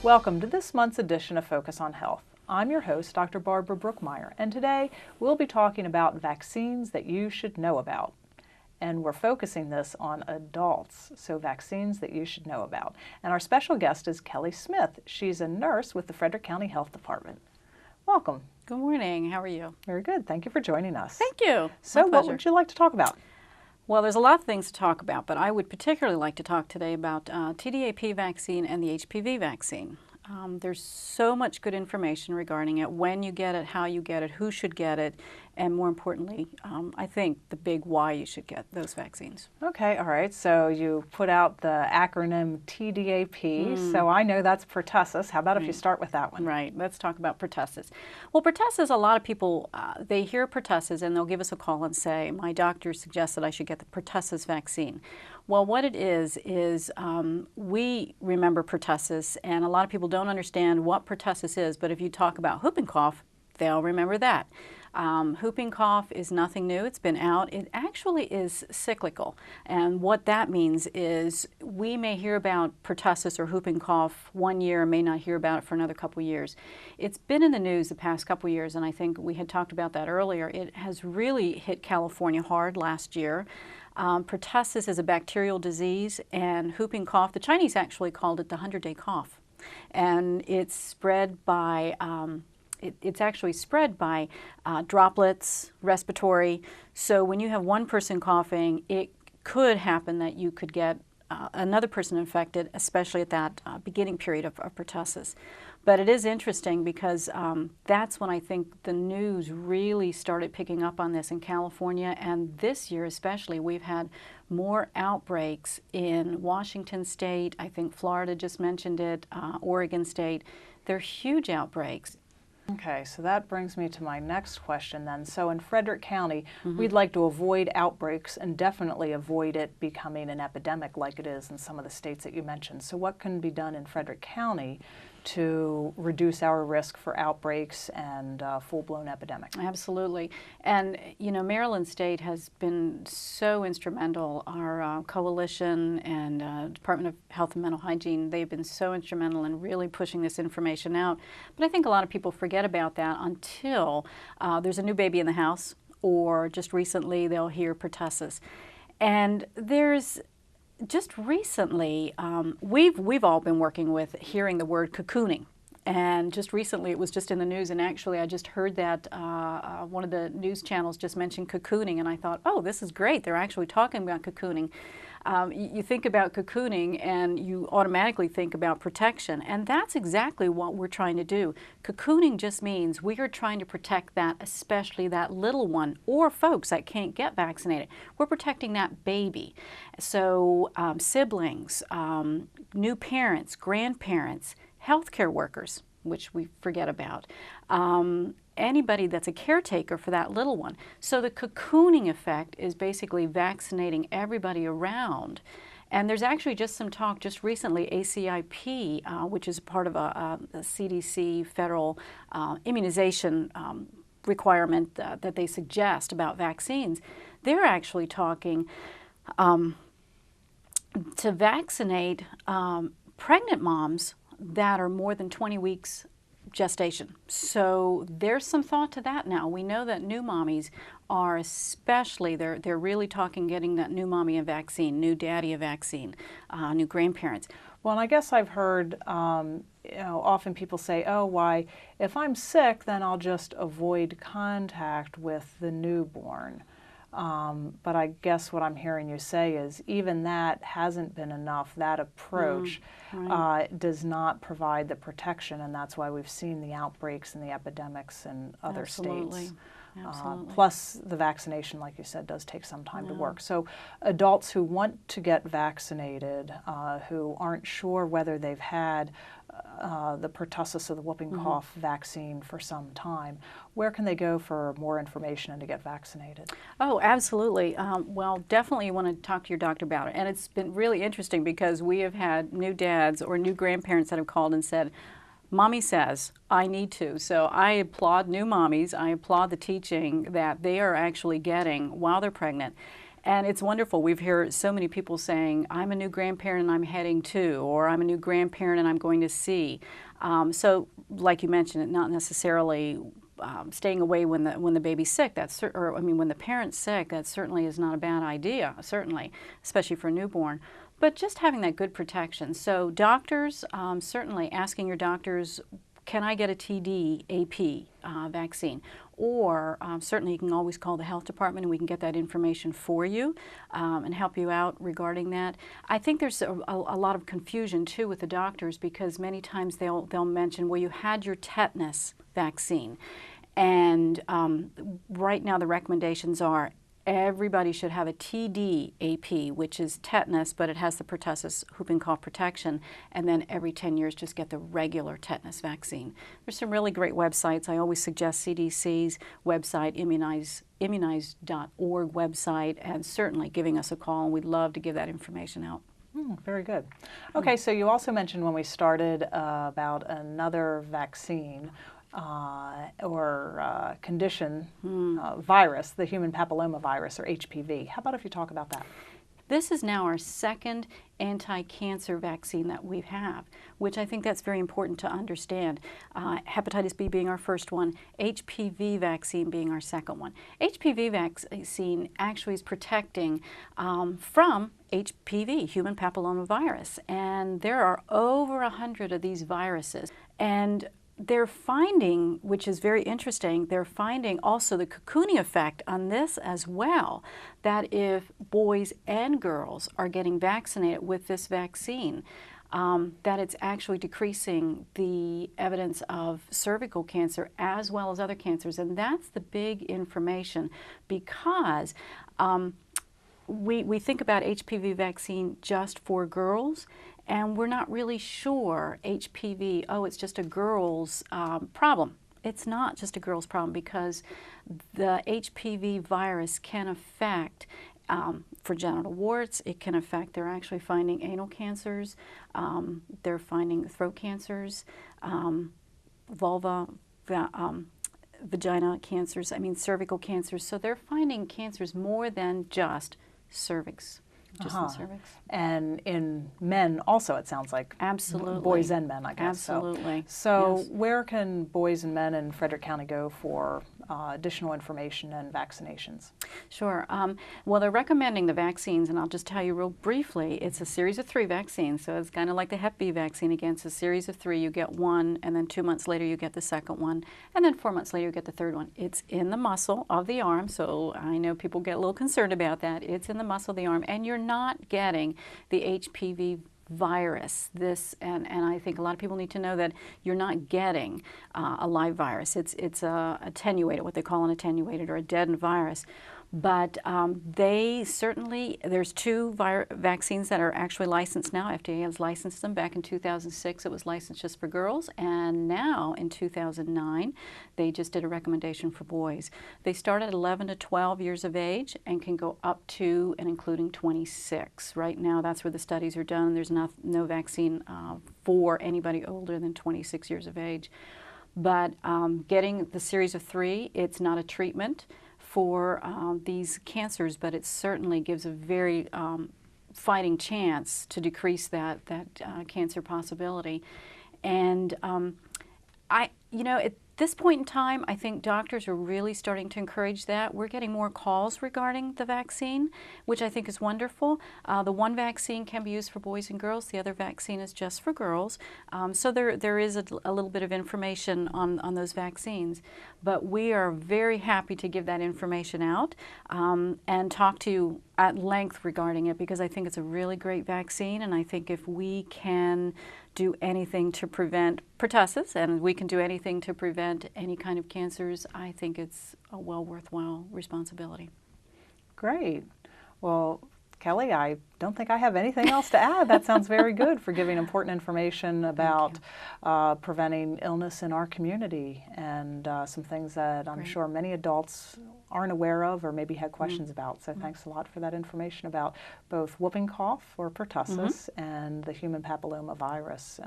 Welcome to this month's edition of Focus on Health. I'm your host, Dr. Barbara Brookmeyer, and today we'll be talking about vaccines that you should know about. And we're focusing this on adults, so vaccines that you should know about. And our special guest is Kelly Smith. She's a nurse with the Frederick County Health Department. Welcome. Good morning. How are you? Very good. Thank you for joining us. Thank you. So what would you like to talk about? Well, there's a lot of things to talk about, but I would particularly like to talk today about TDAP vaccine and the HPV vaccine. There's so much good information regarding it, when you get it, how you get it, who should get it, and more importantly, I think the big why you should get those vaccines. Okay, all right. So you put out the acronym TDAP, so I know that's pertussis. How about if you start with that one? Right, let's talk about pertussis. Well, pertussis, a lot of people, they hear pertussis and they'll give us a call and say, my doctor suggested I should get the pertussis vaccine. Well, what it is we remember pertussis, and a lot of people don't understand what pertussis is, but if you talk about whooping cough, they'll remember that. Whooping cough is nothing new. It's been out. It actually is cyclical. And what that means is we may hear about pertussis or whooping cough one year and may not hear about it for another couple years. It's been in the news the past couple years, and I think we had talked about that earlier. It has really hit California hard last year. Pertussis is a bacterial disease, and whooping cough, the Chinese actually called it the 100-day cough. And it's spread by it's actually spread by droplets, respiratory. So when you have one person coughing, it could happen that you could get another person infected, especially at that beginning period of pertussis. But it is interesting because that's when I think the news really started picking up on this in California, and this year especially we've had more outbreaks in Washington State. I think Florida just mentioned it, Oregon State. They're huge outbreaks. Okay, so that brings me to my next question then. So in Frederick County, we'd like to avoid outbreaks and definitely avoid it becoming an epidemic like it is in some of the states that you mentioned. So what can be done in Frederick County to reduce our risk for outbreaks and full-blown epidemic? Absolutely. And, you know, Maryland State has been so instrumental. Our coalition and Department of Health and Mental Hygiene, they've been so instrumental in really pushing this information out. But I think a lot of people forget about that until there's a new baby in the house, or just recently they'll hear pertussis. And there's just recently, we've all been working with hearing the word cocooning. And just recently, it was just in the news, and actually I just heard that one of the news channels just mentioned cocooning, and I thought, oh, this is great. They're actually talking about cocooning. You think about cocooning and you automatically think about protection, and that's exactly what we're trying to do. Cocooning just means we are trying to protect that, especially that little one or folks that can't get vaccinated. We're protecting that baby. So siblings, new parents, grandparents, healthcare workers, which we forget about, anybody that's a caretaker for that little one. So the cocooning effect is basically vaccinating everybody around. And there's actually just some talk just recently, ACIP, which is part of a CDC federal immunization requirement that they suggest about vaccines. They're actually talking to vaccinate pregnant moms that are more than 20 weeks gestation. So there's some thought to that now. We know that new mommies are especially, they're really talking getting that new mommy a vaccine, new daddy a vaccine, new grandparents. Well, and I guess I've heard, often people say, oh, why, if I'm sick, then I'll just avoid contact with the newborn. But I guess what I'm hearing you say is even that hasn't been enough. That approach does not provide the protection, and that's why we've seen the outbreaks and the epidemics in other states. Absolutely. Plus, the vaccination, like you said, does take some time to work. So adults who want to get vaccinated, who aren't sure whether they've had the pertussis or the whooping cough vaccine for some time, where can they go for more information and to get vaccinated? Oh, absolutely. Well, definitely you want to talk to your doctor about it. And it's been really interesting because we have had new dads or new grandparents that have called and said, Mommy says, I need to. So I applaud new mommies. I applaud the teaching that they are actually getting while they're pregnant. And it's wonderful. We've heard so many people saying, I'm a new grandparent and I'm heading to, or I'm a new grandparent and I'm going to see. So like you mentioned, not necessarily staying away when the baby's sick, or I mean when the parent's sick, that certainly is not a bad idea, certainly, especially for a newborn. But just having that good protection. So doctors, certainly asking your doctors, can I get a TD AP vaccine? Or certainly you can always call the health department and we can get that information for you and help you out regarding that. I think there's a lot of confusion too with the doctors, because many times they'll mention, well, you had your tetanus vaccine. And right now the recommendations are everybody should have a TD AP, which is tetanus, but it has the pertussis whooping cough protection, and then every 10 years just get the regular tetanus vaccine. There's some really great websites. I always suggest CDC's website, immunize.org website, and certainly giving us a call, and we'd love to give that information out. Very good. Okay, so you also mentioned when we started about another vaccine or condition, virus, the human papilloma virus, or HPV. How about if you talk about that? This is now our second anti-cancer vaccine that we have, which I think that's very important to understand. Hepatitis B being our first one, HPV vaccine being our second one. HPV vaccine actually is protecting from HPV, human papilloma virus, and there are over 100 of these viruses. And they're finding, which is very interesting, they're finding also the cocooning effect on this as well, that if boys and girls are getting vaccinated with this vaccine, that it's actually decreasing the evidence of cervical cancer as well as other cancers. And that's the big information, because we think about HPV vaccine just for girls, and we're not really sure HPV, oh, it's just a girl's problem. It's not just a girl's problem, because the HPV virus can affect, for genital warts, it can affect, they're actually finding anal cancers, they're finding throat cancers, vulva, vagina cancers, I mean cervical cancers. So they're finding cancers more than just cervix. Just in cervix. And in men also, it sounds like. Absolutely. Boys and men, I guess. Absolutely. So yes. Where can boys and men in Frederick County go for additional information and vaccinations? Sure. Well, they're recommending the vaccines, and I'll just tell you real briefly. It's a series of 3 vaccines, so it's kind of like the Hep B vaccine. Again, it's a series of 3. You get one, and then 2 months later you get the second one, and then 4 months later you get the third one. It's in the muscle of the arm, so I know people get a little concerned about that. It's in the muscle of the arm, and you're not getting the HPV virus. And I think a lot of people need to know that you're not getting a live virus. It's attenuated, what they call an attenuated or a deadened virus. But they certainly, there's 2 vaccines that are actually licensed now. FDA has licensed them. Back in 2006, it was licensed just for girls. And now, in 2009, they just did a recommendation for boys. They start at 11 to 12 years of age and can go up to and including 26. Right now, that's where the studies are done. There's no vaccine for anybody older than 26 years of age. But getting the series of 3, it's not a treatment for these cancers, but it certainly gives a very fighting chance to decrease that cancer possibility. And at this point in time, I think doctors are really starting to encourage that. We're getting more calls regarding the vaccine, which I think is wonderful. The one vaccine can be used for boys and girls. The other vaccine is just for girls. So there is a little bit of information on those vaccines. But we are very happy to give that information out and talk to you at length regarding it, because I think it's a really great vaccine, and I think if we can do anything to prevent pertussis, and we can do anything to prevent any kind of cancers, I think it's a well worthwhile responsibility. Great. Well, Kelly, I don't think I have anything else to add. That sounds very good for giving important information about preventing illness in our community, and some things that I'm sure many adults aren't aware of or maybe had questions about. So thanks a lot for that information about both whooping cough or pertussis and the human papilloma virus.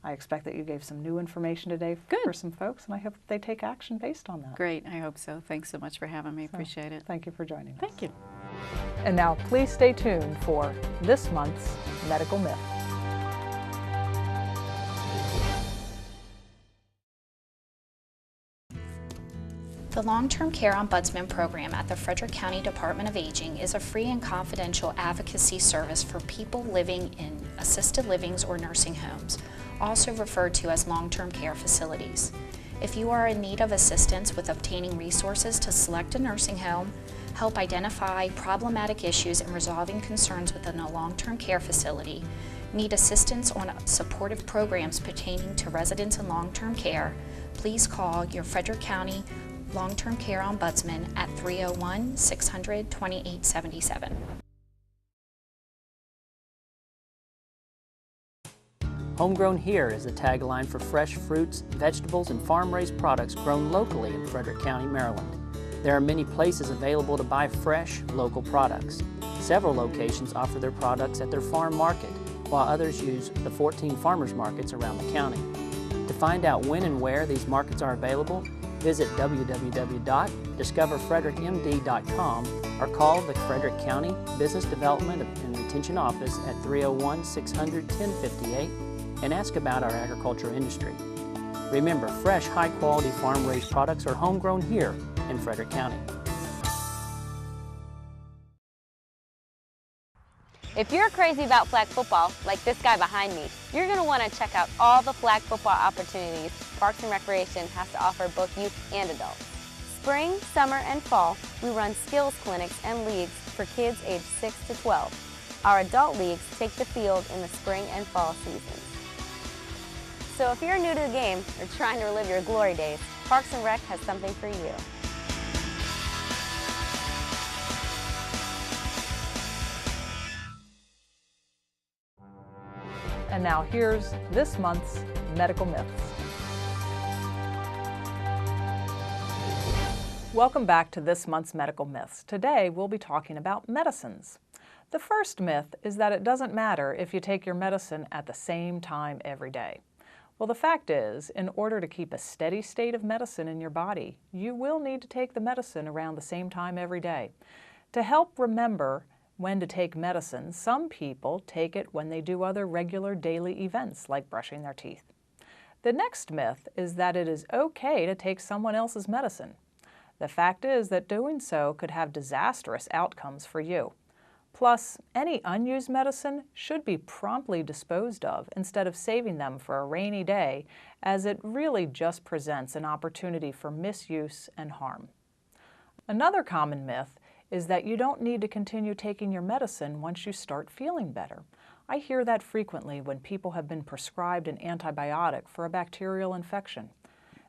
I expect that you gave some new information today for some folks, and I hope they take action based on that. Great. I hope so. Thanks so much for having me. Appreciate it. Thank you for joining us. Thank you. And now please stay tuned for this month's Medical Myth. The Long-Term Care Ombudsman program at the Frederick County Department of Aging is a free and confidential advocacy service for people living in assisted livings or nursing homes, also referred to as long-term care facilities. If you are in need of assistance with obtaining resources to select a nursing home, help identify problematic issues and resolving concerns within a long-term care facility, need assistance on supportive programs pertaining to residents in long-term care, please call your Frederick County Long-Term Care Ombudsman at 301-600-2877. Homegrown here is the tagline for fresh fruits, vegetables, and farm-raised products grown locally in Frederick County, Maryland. There are many places available to buy fresh, local products. Several locations offer their products at their farm market, while others use the 14 farmers markets around the county. To find out when and where these markets are available, visit www.discoverfrederickmd.com or call the Frederick County Business Development and Retention Office at 301-600-1058 and ask about our agriculture industry. Remember, fresh, high-quality farm-raised products are homegrown here in Frederick County. If you're crazy about flag football, like this guy behind me, you're going to want to check out all the flag football opportunities Parks and Recreation has to offer both youth and adults. Spring, summer, and fall, we run skills clinics and leagues for kids aged 6 to 12. Our adult leagues take the field in the spring and fall seasons. So if you're new to the game or trying to relive your glory days, Parks and Rec has something for you. And now here's this month's Medical Myths. Welcome back to this month's Medical Myths. Today we'll be talking about medicines. The first myth is that it doesn't matter if you take your medicine at the same time every day. Well, the fact is, in order to keep a steady state of medicine in your body, you will need to take the medicine around the same time every day. To help remember when to take medicine, some people take it when they do other regular daily events like brushing their teeth. The next myth is that it is okay to take someone else's medicine. The fact is that doing so could have disastrous outcomes for you. Plus, any unused medicine should be promptly disposed of instead of saving them for a rainy day, as it really just presents an opportunity for misuse and harm. Another common myth is that you don't need to continue taking your medicine once you start feeling better. I hear that frequently when people have been prescribed an antibiotic for a bacterial infection.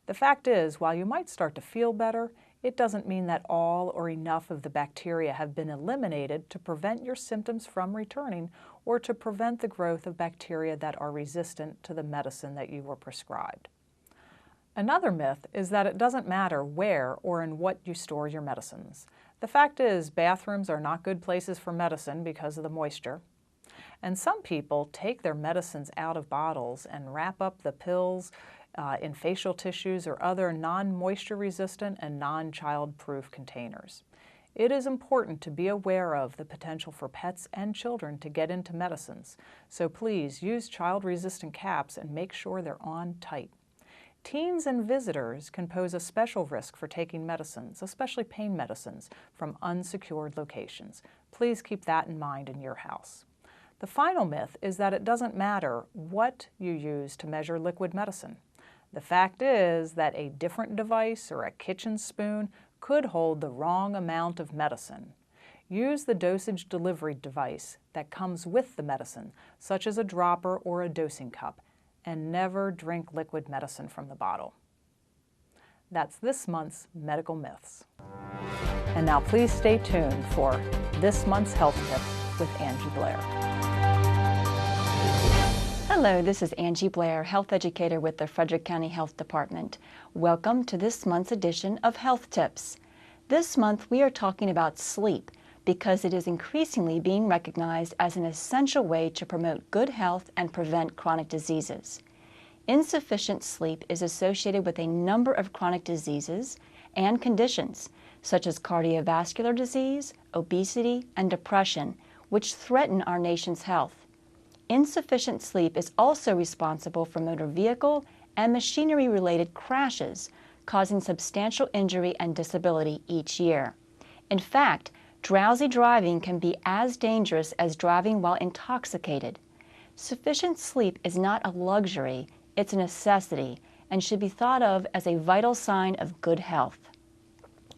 The fact is, while you might start to feel better, it doesn't mean that all or enough of the bacteria have been eliminated to prevent your symptoms from returning or to prevent the growth of bacteria that are resistant to the medicine that you were prescribed. Another myth is that it doesn't matter where or in what you store your medicines. The fact is, bathrooms are not good places for medicine because of the moisture. And some people take their medicines out of bottles and wrap up the pills in facial tissues or other non-moisture resistant and non-child-proof containers. It is important to be aware of the potential for pets and children to get into medicines, so please use child-resistant caps and make sure they're on tight. Teens and visitors can pose a special risk for taking medicines, especially pain medicines, from unsecured locations. Please keep that in mind in your house. The final myth is that it doesn't matter what you use to measure liquid medicine. The fact is that a different device or a kitchen spoon could hold the wrong amount of medicine. Use the dosage delivery device that comes with the medicine, such as a dropper or a dosing cup, and never drink liquid medicine from the bottle. That's this month's Medical Myths. And now please stay tuned for this month's Health Tip with Angie Blair. Hello, this is Angie Blair, health educator with the Frederick County Health Department. Welcome to this month's edition of Health Tips. This month we are talking about sleep because it is increasingly being recognized as an essential way to promote good health and prevent chronic diseases. Insufficient sleep is associated with a number of chronic diseases and conditions such as cardiovascular disease, obesity, and depression, which threaten our nation's health. Insufficient sleep is also responsible for motor vehicle and machinery-related crashes, causing substantial injury and disability each year. In fact, drowsy driving can be as dangerous as driving while intoxicated. Sufficient sleep is not a luxury, it's a necessity, and should be thought of as a vital sign of good health.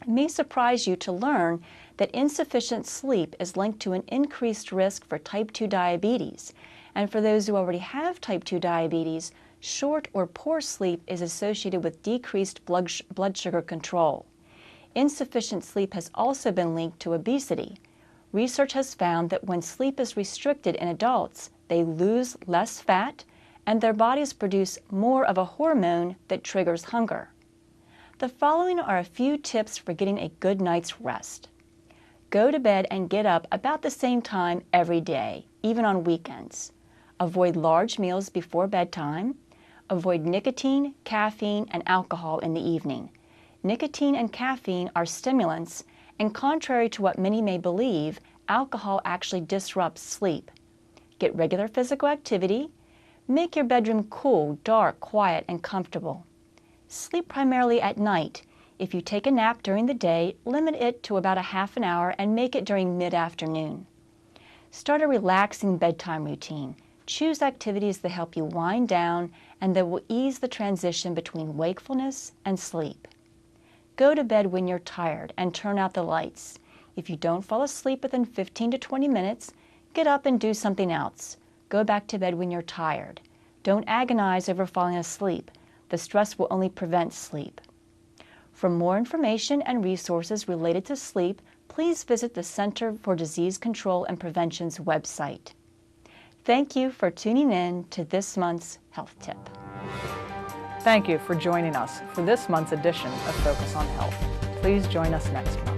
It may surprise you to learn that insufficient sleep is linked to an increased risk for type 2 diabetes, and for those who already have type 2 diabetes, short or poor sleep is associated with decreased blood sugar control. Insufficient sleep has also been linked to obesity. Research has found that when sleep is restricted in adults, they lose less fat and their bodies produce more of a hormone that triggers hunger. The following are a few tips for getting a good night's rest. Go to bed and get up about the same time every day, even on weekends. Avoid large meals before bedtime. Avoid nicotine, caffeine, and alcohol in the evening. Nicotine and caffeine are stimulants, and contrary to what many may believe, alcohol actually disrupts sleep. Get regular physical activity. Make your bedroom cool, dark, quiet, and comfortable. Sleep primarily at night. If you take a nap during the day, limit it to about a half an hour and make it during mid-afternoon. Start a relaxing bedtime routine. Choose activities that help you wind down and that will ease the transition between wakefulness and sleep. Go to bed when you're tired and turn out the lights. If you don't fall asleep within 15 to 20 minutes, get up and do something else. Go back to bed when you're tired. Don't agonize over falling asleep. The stress will only prevent sleep. For more information and resources related to sleep, please visit the Center for Disease Control and Prevention's website. Thank you for tuning in to this month's Health Tip. Thank you for joining us for this month's edition of Focus on Health. Please join us next month.